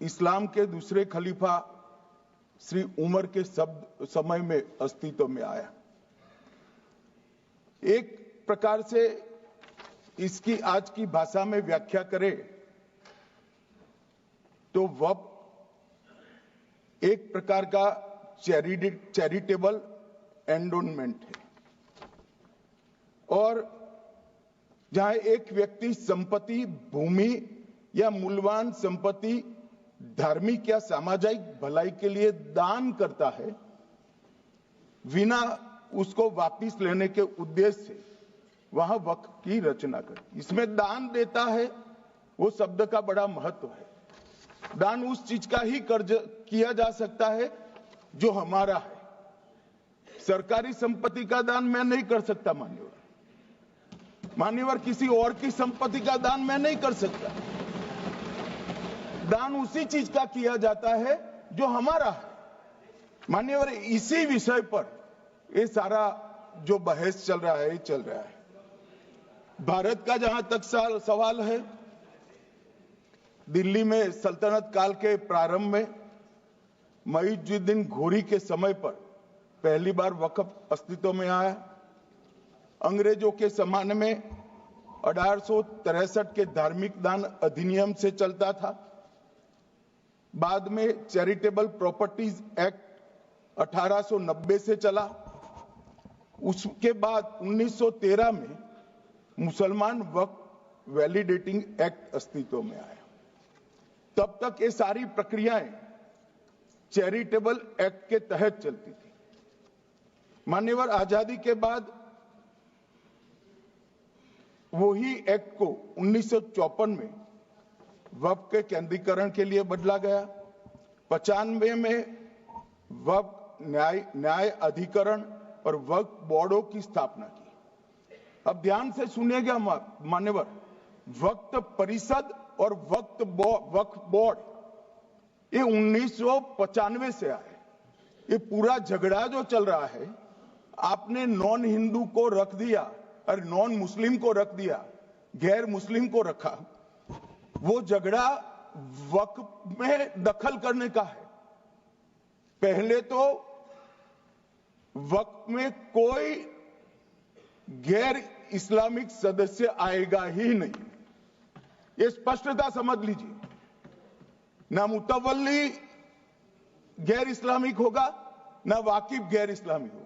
इस्लाम के दूसरे खलीफा श्री उमर के समय में अस्तित्व में आया। एक प्रकार से इसकी आज की भाषा में व्याख्या करें तो वक्फ एक प्रकार का चैरिटेबल एंडोनमेंट है, और जहां एक व्यक्ति संपत्ति, भूमि या मूल्यवान संपत्ति धार्मिक या सामाजिक भलाई के लिए दान करता है, बिना उसको वापस लेने के उद्देश्य से वहां वक्फ की रचना कर। इसमें दान देता है, वो शब्द का बड़ा महत्व है। दान उस चीज का ही कर्ज किया जा सकता है जो हमारा है। सरकारी संपत्ति का दान मैं नहीं कर सकता मान्यवर, किसी और की संपत्ति का दान मैं नहीं कर सकता। दान उसी चीज का किया जाता है जो हमारा है। मान्यवर, इसी विषय पर ये सारा जो बहस चल रहा है भारत का जहां तक सवाल है, दिल्ली में सल्तनत काल के प्रारंभ में मुइज़ुद्दीन घोरी के समय पर पहली बार वक्फ अस्तित्व में आया। अंग्रेजों के जमाने में 1863 के धार्मिक दान अधिनियम से चलता था। बाद में चैरिटेबल प्रॉपर्टीज एक्ट 1890 से चला। उसके बाद 1913 में मुसलमान वक्फ वैलिडेटिंग एक्ट अस्तित्व में आया। तब तक ये सारी प्रक्रियाएं चैरिटेबल एक्ट के तहत चलती थी। मान्यवर, आजादी के बाद वही एक्ट को 1954 में वक्फ के केंद्रीकरण के लिए बदला गया। 95 में वक्फ न्याय अधिकरण और वक्फ बोर्डों की स्थापना की। अब ध्यान से सुनिएगा मान्यवर, वक्फ परिषद और वक्फ बोर्ड ये 1995 से आए। ये पूरा झगड़ा जो चल रहा है, आपने नॉन हिंदू को रख दिया और नॉन मुस्लिम को रख दिया, गैर मुस्लिम को रखा, वो झगड़ा वक्फ में दखल करने का है। पहले तो वक्फ में कोई गैर इस्लामिक सदस्य आएगा ही नहीं, ये स्पष्टता समझ लीजिए। ना मुतवल्ली गैर इस्लामिक होगा, ना वाकिफ गैर इस्लामिक होगा।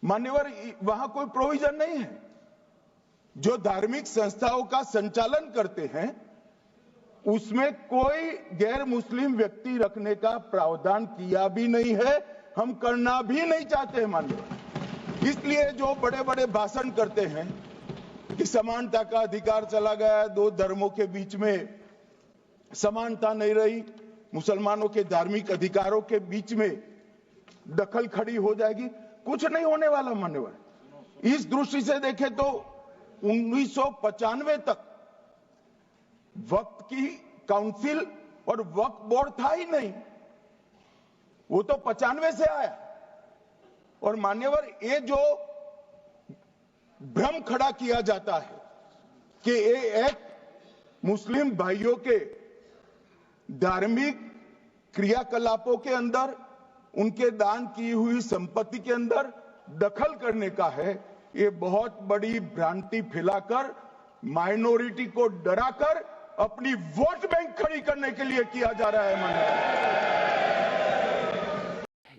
मान्यवर, वहां कोई प्रोविजन नहीं है। जो धार्मिक संस्थाओं का संचालन करते हैं उसमें कोई गैर मुस्लिम व्यक्ति रखने का प्रावधान किया भी नहीं है, हम करना भी नहीं चाहते हैं मान्यवर। इसलिए जो बड़े बड़े भाषण करते हैं कि समानता का अधिकार चला गया, दो धर्मों के बीच में समानता नहीं रही, मुसलमानों के धार्मिक अधिकारों के बीच में दखल खड़ी हो जाएगी, कुछ नहीं होने वाला मान्यवर। इस दृष्टि से देखें तो 1995 तक वक्फ की काउंसिल और वक्फ बोर्ड था ही नहीं, वो तो 95 से आया। और मान्यवर, ये जो भ्रम खड़ा किया जाता है कि ये एक्ट मुस्लिम भाइयों के धार्मिक क्रियाकलापों के अंदर, उनके दान की हुई संपत्ति के अंदर दखल करने का है, ये बहुत बड़ी भ्रांति फैलाकर माइनॉरिटी को डराकर अपनी वोट बैंक खड़ी करने के लिए किया जा रहा है मान्यवर।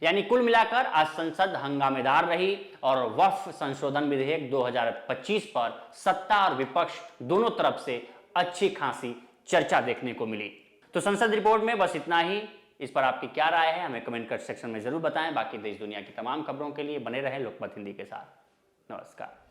यानी कुल मिलाकर आज संसद हंगामेदार रही और वक्फ संशोधन विधेयक 2025 पर सत्ता और विपक्ष दोनों तरफ से अच्छी खासी चर्चा देखने को मिली। तो संसद रिपोर्ट में बस इतना ही। इस पर आपकी क्या राय है हमें कमेंट कर सेक्शन में जरूर बताएं। बाकी देश दुनिया की तमाम खबरों के लिए बने रहें लोकमत हिंदी के साथ। नमस्कार।